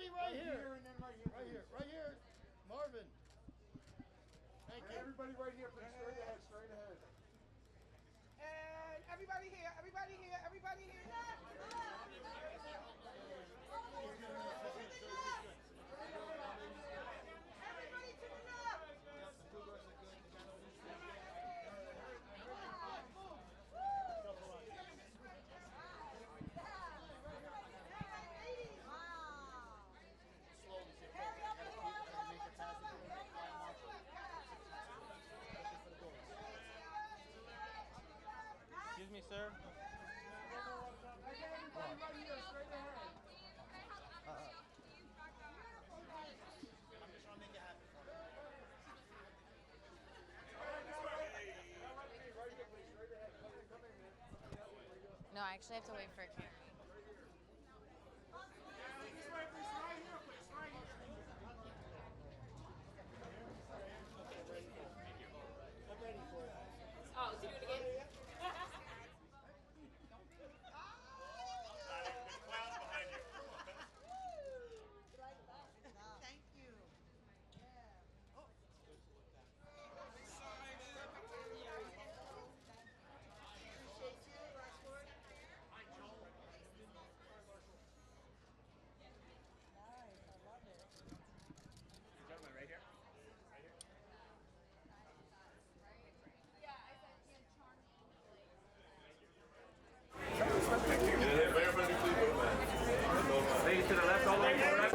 Everybody right here. And then right here. Right here. Right here. Marvin. Thank you. Everybody right here, please. Straight ahead. Straight ahead. And everybody here. Everybody here. Everybody here. Everybody to the left. Excuse me, sir. I'm just trying to make it happen. No, I actually have to wait for Kerry. I'm ready for it. Oh, to do it again? There's clouds behind you. Thank you. Appreciate you. Last word. Nice. I love it. Gentlemen, right here. Right here. Ladies to the left, all the way to the left.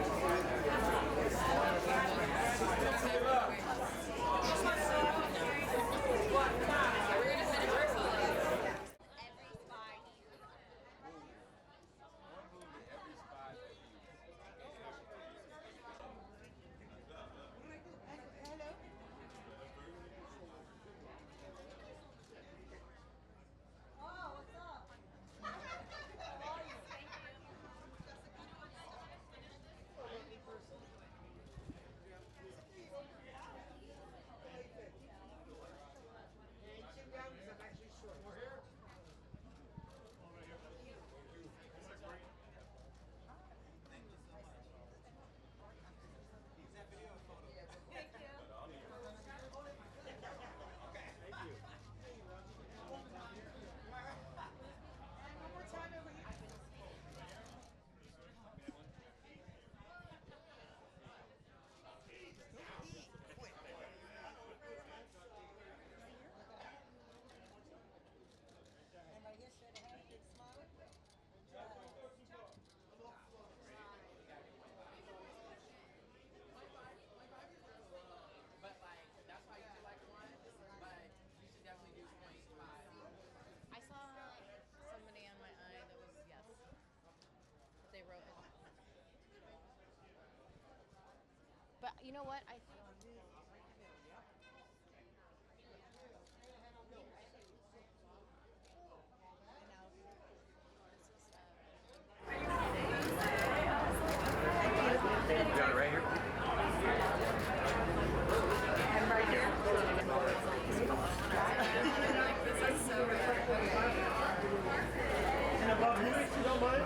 I saw somebody on my eye that was, yes. They wrote it. But you know what? I Got it right here. And right here. This is so good. And above you, if you don't mind.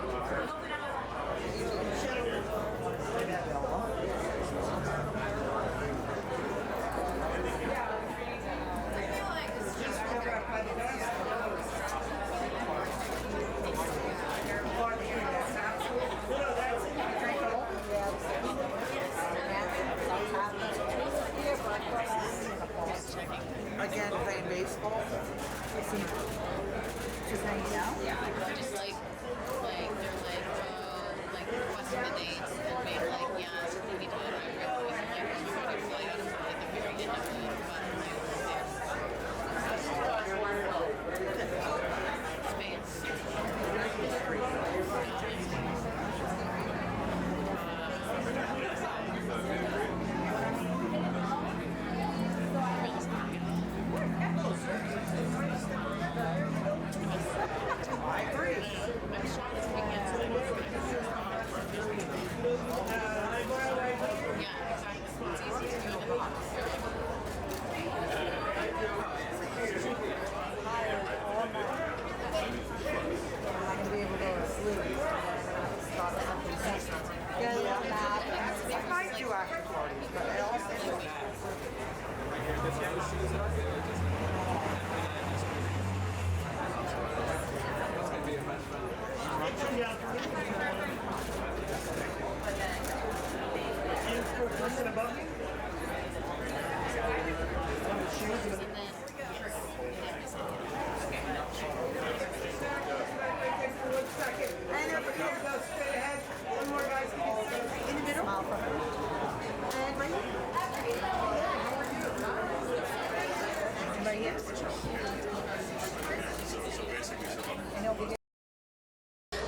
Again, playing baseball. Just hanging out? Yeah, just like they're like, oh, like requesting the dates and being like, yeah, we need to do it right away. Like, we want to fly out of at the very end of the I agree. I'm shocked this weekend.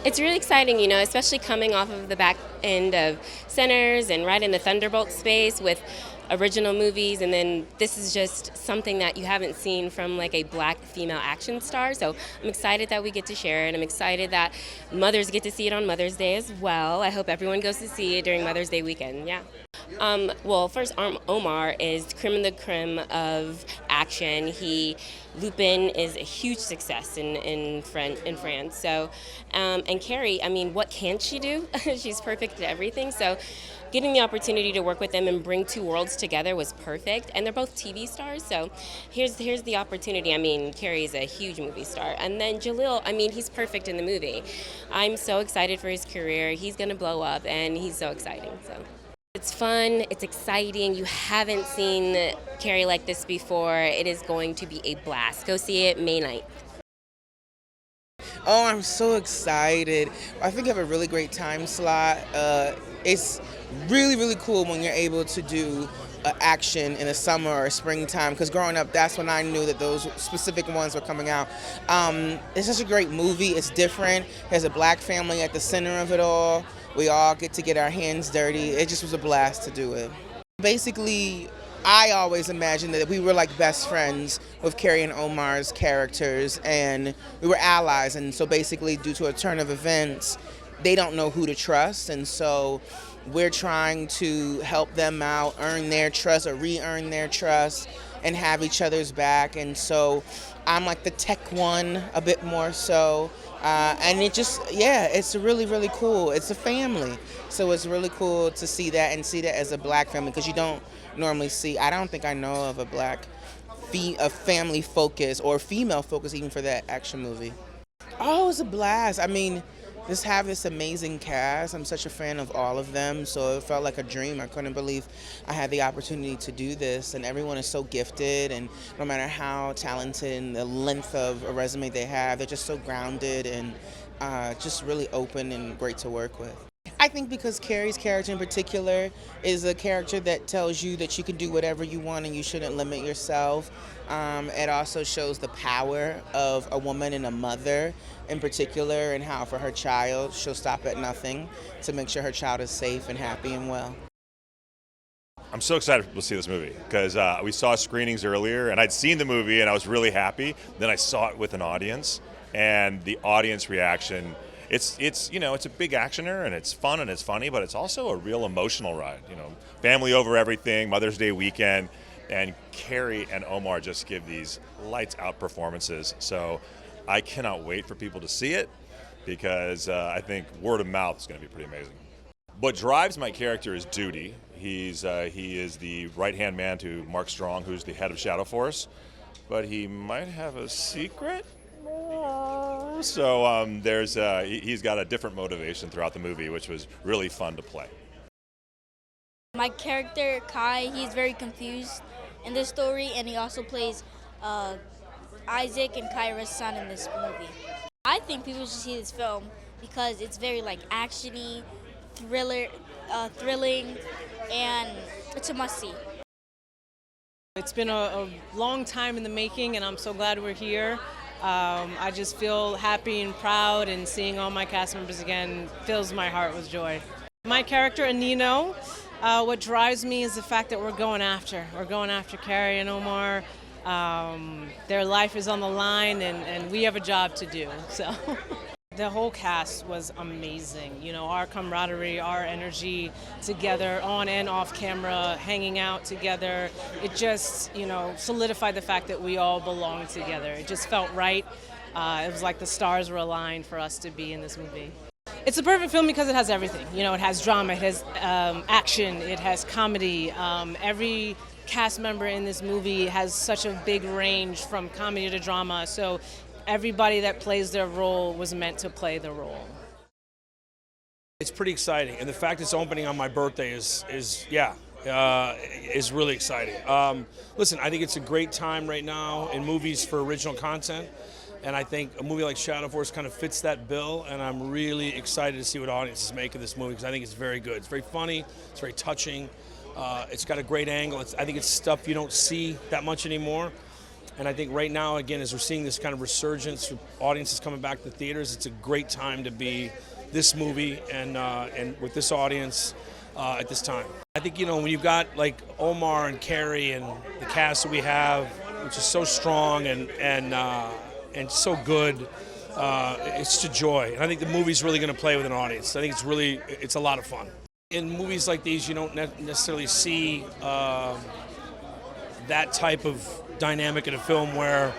It's really exciting, you know, especially coming off of the back end of Centers and right in the Thunderbolt space with original movies, and then this is just something that you haven't seen from like a black female action star. So I'm excited that we get to share it. I'm excited that mothers get to see it on Mother's Day as well. I hope everyone goes to see it during Mother's Day weekend. Yeah. Well, first, Omar is creme de creme of action. Lupin is a huge success in France. So, and Kerry, I mean, what can't she do? She's perfect at everything. So, getting the opportunity to work with them and bring two worlds together was perfect. And they're both TV stars, so here's the opportunity. I mean, Kerry is a huge movie star. And then Jahleel, I mean, he's perfect in the movie. I'm so excited for his career. He's going to blow up, and he's so exciting. So it's fun, it's exciting. You haven't seen Kerry like this before. It is going to be a blast. Go see it May 9th. Oh, I'm so excited. I think I have a really great time slot. It's really, really cool when you're able to do action in the summer or springtime, because growing up, that's when I knew that those specific ones were coming out. It's such a great movie. It's different. There's a black family at the center of it all. We all get to get our hands dirty. It just was a blast to do it. Basically, I always imagined that we were like best friends with Kerry and Omar's characters, and we were allies. And so basically, due to a turn of events, they don't know who to trust, and so we're trying to help them out, earn their trust or re-earn their trust, and have each other's back. And so I'm like the tech one a bit more so. And it just, yeah, it's really, really cool. It's a family. So it's really cool to see that and see that as a black family, because you don't normally see, I don't think I know of a family focus or female focus even for that action movie. Oh, it was a blast. I mean, just have this amazing cast. I'm such a fan of all of them, so it felt like a dream. I couldn't believe I had the opportunity to do this, and everyone is so gifted, and no matter how talented and the length of a resume they have, they're just so grounded and just really open and great to work with. I think because Kerry's character in particular is a character that tells you that you can do whatever you want and you shouldn't limit yourself. It also shows the power of a woman and a mother in particular, and how for her child she'll stop at nothing to make sure her child is safe and happy and well. I'm so excited to see this movie because we saw screenings earlier and I'd seen the movie and I was really happy. Then I saw it with an audience, and the audience reaction, it's a big actioner and it's fun and it's funny, but it's also a real emotional ride. You know, family over everything, Mother's Day weekend, and Kerry and Omar just give these lights out performances. So I cannot wait for people to see it, because I think word of mouth is going to be pretty amazing. What drives my character is duty. He is the right-hand man to Mark Strong, who's the head of Shadow Force, but he might have a secret. So he's got a different motivation throughout the movie, which was really fun to play. My character, Kai, he's very confused in this story, and he also plays Isaac and Kyrah's son in this movie. I think people should see this film because it's very like actiony, thrilling, and it's a must-see. It's been a long time in the making, and I'm so glad we're here. I just feel happy and proud, and seeing all my cast members again fills my heart with joy. My character, Anino, what drives me is the fact that we're going after Kerry and Omar. Their life is on the line, and we have a job to do. So the whole cast was amazing. You know, our camaraderie, our energy together, on and off camera, hanging out together. It just, solidified the fact that we all belong together. It just felt right. It was like the stars were aligned for us to be in this movie. It's a perfect film because it has everything. You know, it has drama, it has action, it has comedy. Every cast member in this movie has such a big range from comedy to drama, so everybody that plays their role was meant to play the role. It's pretty exciting, and the fact it's opening on my birthday is really exciting. Listen, I think it's a great time right now in movies for original content, and I think a movie like Shadow Force kind of fits that bill, and I'm really excited to see what audiences make of this movie, because I think it's very good. It's very funny, it's very touching, it's got a great angle. I think it's stuff you don't see that much anymore. And I think right now, again, as we're seeing this kind of resurgence, audiences coming back to the theaters, it's a great time to be this movie and with this audience at this time. I think, you know, when you've got like Omar and Kerry and the cast that we have, which is so strong and so good, it's just a joy. And I think the movie's really going to play with an audience. I think it's a lot of fun. In movies like these, you don't necessarily see that type of dynamic in a film where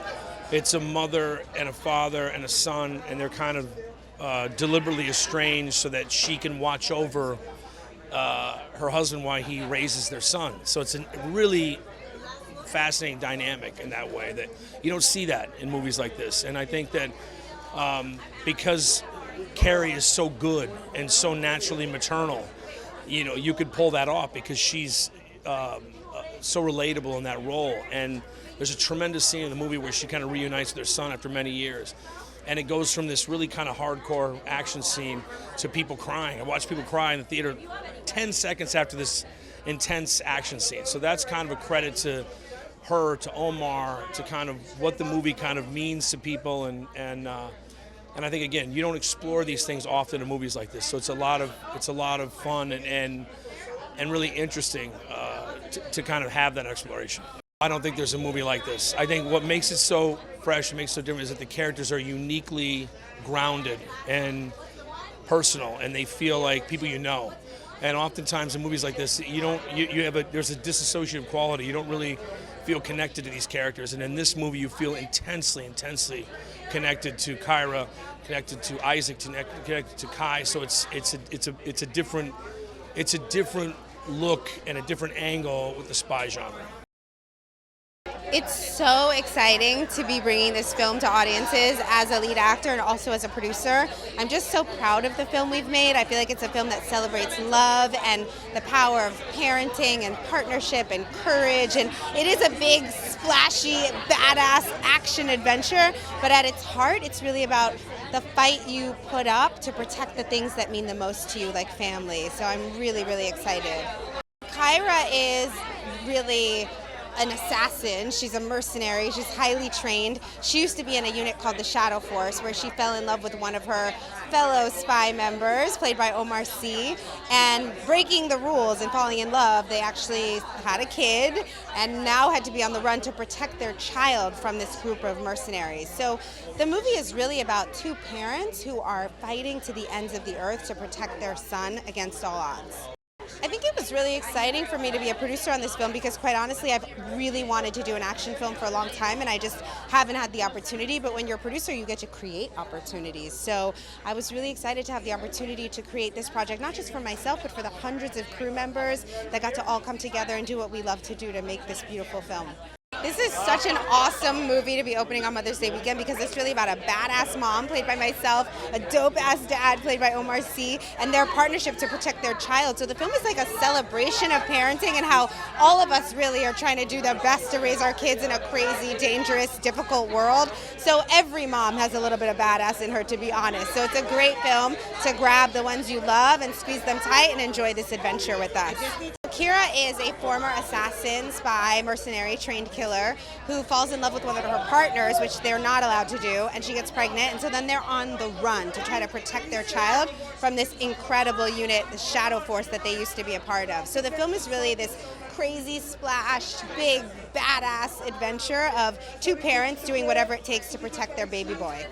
it's a mother and a father and a son, and they're kind of deliberately estranged so that she can watch over her husband while he raises their son. So it's a really fascinating dynamic in that way that you don't see that in movies like this. And I think that because Kerry is so good and so naturally maternal, you know, you could pull that off because she's so relatable in that role. And there's a tremendous scene in the movie where she kind of reunites with her son after many years. And it goes from this really kind of hardcore action scene to people crying. I watched people cry in the theater 10 seconds after this intense action scene. So that's kind of a credit to her, to Omar, to kind of what the movie kind of means to people. And I think, again, you don't explore these things often in movies like this. So it's a lot of fun and really interesting to kind of have that exploration. I don't think there's a movie like this. I think what makes it so fresh and makes it so different is that the characters are uniquely grounded and personal, and they feel like people you know. And oftentimes in movies like this, there's a disassociative quality. You don't really feel connected to these characters. And in this movie, you feel intensely connected to Kyrah, connected to Isaac, connected to Kai. So it's a different look and a different angle with the spy genre. It's so exciting to be bringing this film to audiences as a lead actor and also as a producer. I'm just so proud of the film we've made. I feel like it's a film that celebrates love and the power of parenting and partnership and courage. And it is a big, splashy, badass action adventure. But at its heart, it's really about the fight you put up to protect the things that mean the most to you, like family. So I'm really, really excited. Kyrah is really an assassin. She's a mercenary. She's highly trained. She used to be in a unit called the Shadow Force, where she fell in love with one of her fellow spy members, played by Omar Sy, and breaking the rules and falling in love, they actually had a kid and now had to be on the run to protect their child from this group of mercenaries. So the movie is really about two parents who are fighting to the ends of the earth to protect their son against all odds. I think it was really exciting for me to be a producer on this film because, quite honestly, I've really wanted to do an action film for a long time and I just haven't had the opportunity. But when you're a producer, you get to create opportunities. So I was really excited to have the opportunity to create this project, not just for myself, but for the hundreds of crew members that got to all come together and do what we love to do to make this beautiful film. This is such an awesome movie to be opening on Mother's Day weekend because it's really about a badass mom played by myself, a dope-ass dad played by Omar Sy, and their partnership to protect their child. So the film is like a celebration of parenting and how all of us really are trying to do the best to raise our kids in a crazy, dangerous, difficult world. So every mom has a little bit of badass in her, to be honest. So it's a great film to grab the ones you love and squeeze them tight and enjoy this adventure with us. Kyrah is a former assassin, spy, mercenary, trained killer who falls in love with one of her partners, which they're not allowed to do, and she gets pregnant, and so then they're on the run to try to protect their child from this incredible unit, the Shadow Force that they used to be a part of. So the film is really this crazy, splashed, big, badass adventure of two parents doing whatever it takes to protect their baby boy.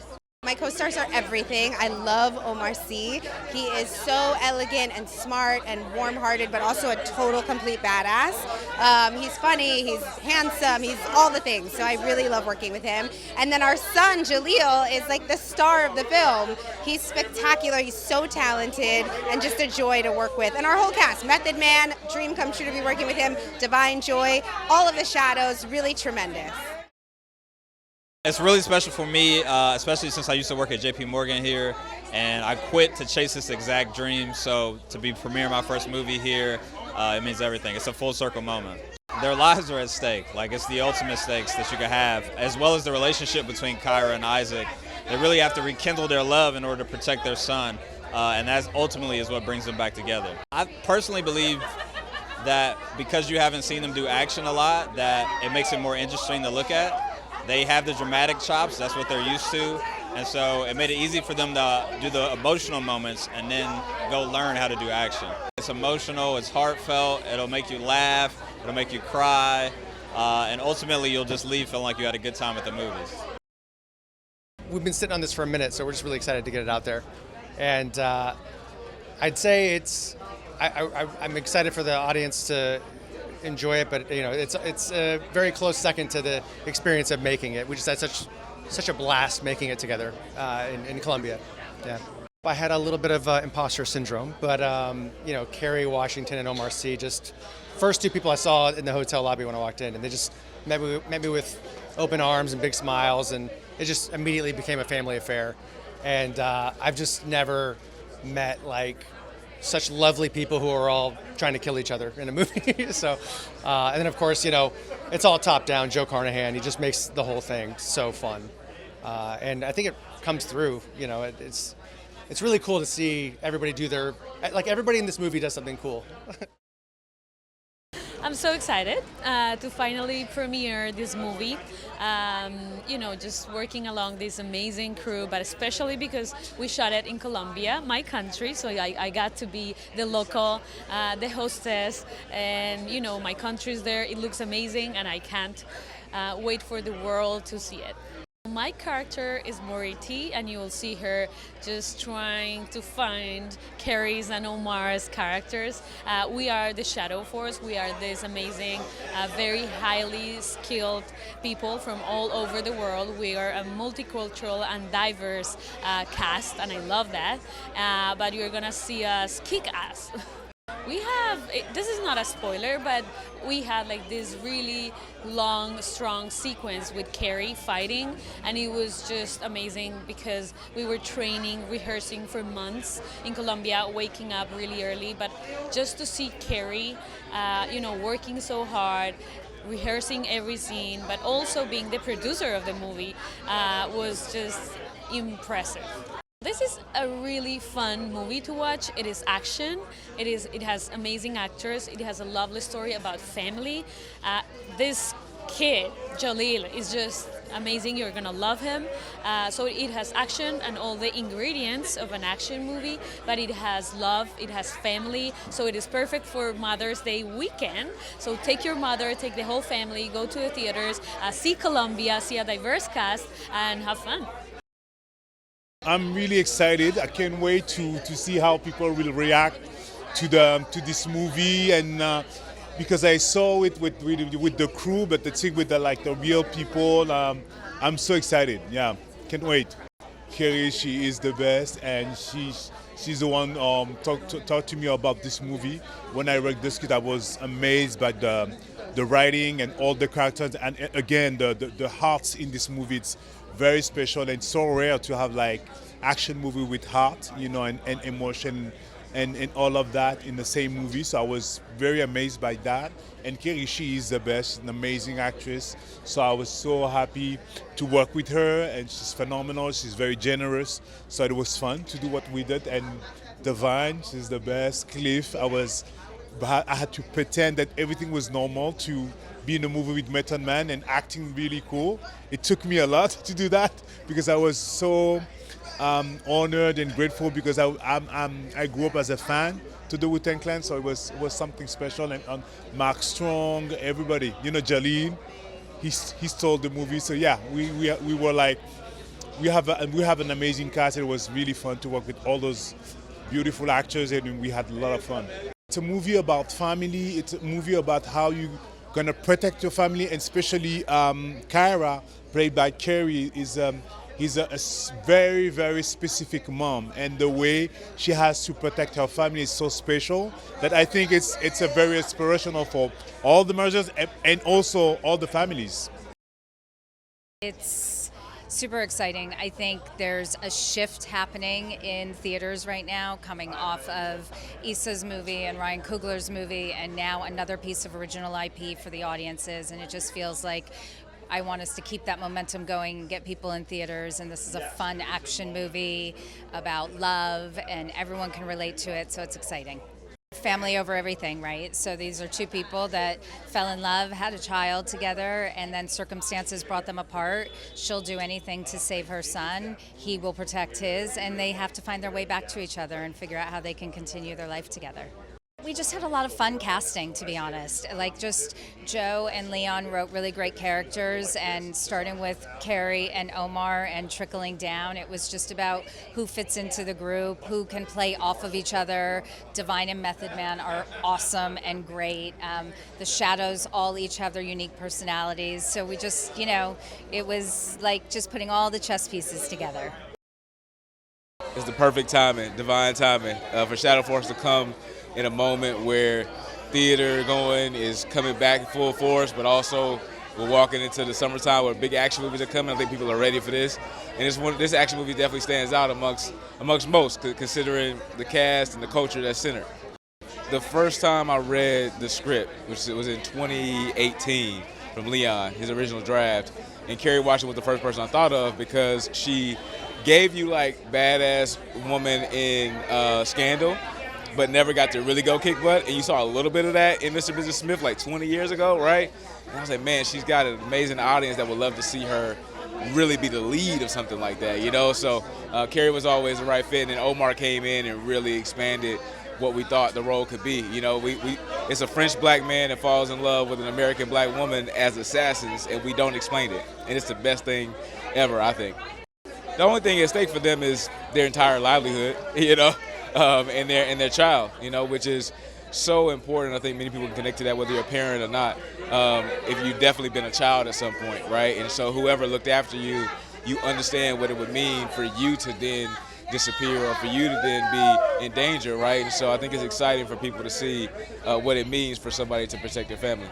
My co-stars are everything. I love Omar Sy. He is so elegant and smart and warm-hearted, but also a total, complete badass. He's funny, he's handsome, he's all the things. So I really love working with him. And then our son, Jahleel, is like the star of the film. He's spectacular, he's so talented, and just a joy to work with. And our whole cast, Method Man, dream come true to be working with him, Divine Joy, all of the shadows, really tremendous. It's really special for me, especially since I used to work at JP Morgan here, and I quit to chase this exact dream. So to be premiering my first movie here, it means everything. It's a full circle moment. Their lives are at stake. Like, it's the ultimate stakes that you could have, as well as the relationship between Kyrah and Isaac. They really have to rekindle their love in order to protect their son, and that ultimately is what brings them back together. I personally believe that because you haven't seen them do action a lot, that it makes it more interesting to look at. they have the dramatic chops. That's what they're used to. And so it made it easy for them to do the emotional moments and then go learn how to do action. It's emotional, it's heartfelt, it'll make you laugh, it'll make you cry, and ultimately you'll just leave feeling like you had a good time at the movies. We've been sitting on this for a minute, so we're just really excited to get it out there. And I'd say I'm excited for the audience to enjoy it, but it's a very close second to the experience of making it. We just had such a blast making it together in Colombia. Yeah. I had a little bit of imposter syndrome, but Kerry, Washington, and Omar Sy, just first two people I saw in the hotel lobby when I walked in, and they just met me with open arms and big smiles, and it just immediately became a family affair. And I've just never met such lovely people who are all trying to kill each other in a movie. So, and then of course, it's all top down. Joe Carnahan, he just makes the whole thing so fun. And I think it comes through, it's really cool to see everybody do everybody in this movie does something cool. I'm so excited to finally premiere this movie. Just working along this amazing crew, but especially because we shot it in Colombia, my country, so I got to be the local, the hostess, and my country's there. It looks amazing, and I can't wait for the world to see it. My character is Moriti, and you will see her just trying to find Kerry's and Omar's characters. We are the Shadow Force. We are this amazing, very highly skilled people from all over the world. We are a multicultural and diverse cast, and I love that. But you're gonna see us kick ass. We have, this is not a spoiler, but we had this really long, strong sequence with Kerry fighting, and it was just amazing because we were training, rehearsing for months in Colombia, waking up really early, but just to see Kerry, working so hard, rehearsing every scene, but also being the producer of the movie was just impressive. This is a really fun movie to watch. It is action. It has amazing actors. It has a lovely story about family. This kid, Jahleel, is just amazing. You're gonna love him. So it has action and all the ingredients of an action movie, but it has love, it has family, so it is perfect for Mother's Day weekend. So take your mother, take the whole family, go to the theaters, see Colombia, see a diverse cast, and have fun. I'm really excited. I can't wait to see how people will react to this movie, and because I saw it with the crew, but the thing with the real people, I'm so excited. Yeah, can't wait. Kerry, she is the best, and she's the one talked to me about this movie. When I read the script, I was amazed by the writing and all the characters, and again the hearts in this movie. It's very special, and it's so rare to have action movie with heart, and emotion and all of that in the same movie. So I was very amazed by that. And Kerry, she is the best, an amazing actress. So I was so happy to work with her, and she's phenomenal. She's very generous. So it was fun to do what we did. And Divine, she's the best. Cliff, I had to pretend that everything was normal to be in a movie with Method Man and acting really cool. It took me a lot to do that because I was so honored and grateful because I grew up as a fan to the Wu-Tang Clan, so it was something special. And Mark Strong, everybody, Jahleel, he stole the movie. So yeah, we were we have an amazing cast. It was really fun to work with all those beautiful actors, and we had a lot of fun. It's a movie about family. It's a movie about how you're gonna protect your family, and especially Kyrah, played by Kerry, is he's a very, very specific mom, and the way she has to protect her family is so special that I think it's a very inspirational for all the mergers and also all the families. It's super exciting. I think there's a shift happening in theaters right now, coming off of Issa's movie and Ryan Coogler's movie, and now another piece of original IP for the audiences, and it just feels like I want us to keep that momentum going and get people in theaters, and this is a fun action movie about love, and everyone can relate to it, so it's exciting. family over everything, right? So these are two people that fell in love, had a child together, and then circumstances brought them apart. She'll do anything to save her son. He will protect his, and they have to find their way back to each other and figure out how they can continue their life together. We just had a lot of fun casting, to be honest. Like, just Joe and Leon wrote really great characters, and starting with Kerry and Omar and trickling down, it was just about who fits into the group, who can play off of each other. Divine and Method Man are awesome and great. The Shadows all each have their unique personalities. So we just, it was like just putting all the chess pieces together. It's the perfect timing, divine timing, for Shadow Force to come in a moment where theater going is coming back full force, but also we're walking into the summertime where big action movies are coming. I think people are ready for this. And this action movie definitely stands out amongst most, considering the cast and the culture that's centered. The first time I read the script, which was in 2018 from Leon, his original draft, and Kerry Washington was the first person I thought of because she gave you like badass woman in Scandal, but never got to really go kick butt. And you saw a little bit of that in Mr. Mrs. Smith like 20 years ago, right? And I was like, man, she's got an amazing audience that would love to see her really be the lead of something like that, So Kerry was always the right fit, and then Omar came in and really expanded what we thought the role could be. It's a French black man that falls in love with an American black woman as assassins, and we don't explain it. And it's the best thing ever, I think. The only thing at stake for them is their entire livelihood, and their child, which is so important. I think many people can connect to that, whether you're a parent or not. If you've definitely been a child at some point, right? And so whoever looked after you, you understand what it would mean for you to then disappear or for you to then be in danger, right? And so I think it's exciting for people to see what it means for somebody to protect their family.